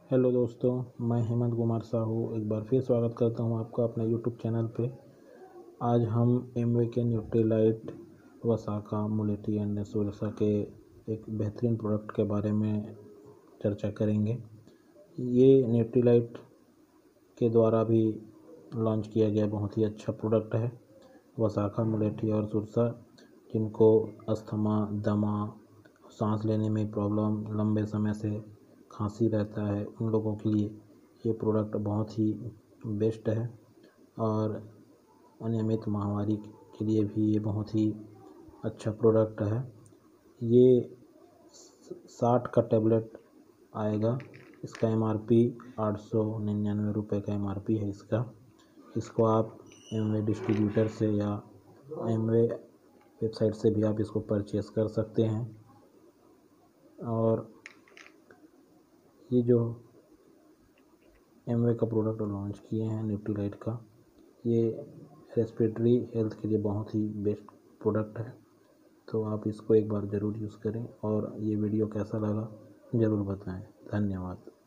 Hello दोस्तों, मैं हेमंत कुमार साहू एक बार फिर स्वागत करता हूं आपका अपने यूट्यूब चैनल पे। आज हम एमवे के न्यूट्रीलाइट वसाका मुलेटी एंड नेसोरसा के एक बेहतरीन प्रोडक्ट के बारे में चर्चा करेंगे। ये न्यूट्रीलाइट के द्वारा भी लॉन्च किया गया बहुत ही अच्छा प्रोडक्ट है। वसाका मुलेटी और सुरसा, जिनको अस्थमा, दमा, सांस लेने में प्रॉब्लम, लंबे समय से खांसी रहता है, उन लोगों के लिए ये प्रोडक्ट बहुत ही बेस्ट है। और अनियमित महामारी के लिए भी ये बहुत ही अच्छा प्रोडक्ट है। ये 60 का टैबलेट आएगा। इसका MRP 899 रुपये का MRP है इसको आप एमवे डिस्ट्रीब्यूटर से या एमवे वेबसाइट से भी आप इसको परचेस कर सकते हैं। और ये जो एमवे का प्रोडक्ट लॉन्च किए हैं न्यूट्रीलाइट का, ये रेस्पिरेटरी हेल्थ के लिए बहुत ही बेस्ट प्रोडक्ट है। तो आप इसको एक बार ज़रूर यूज़ करें और ये वीडियो कैसा लगा ज़रूर बताएं। धन्यवाद।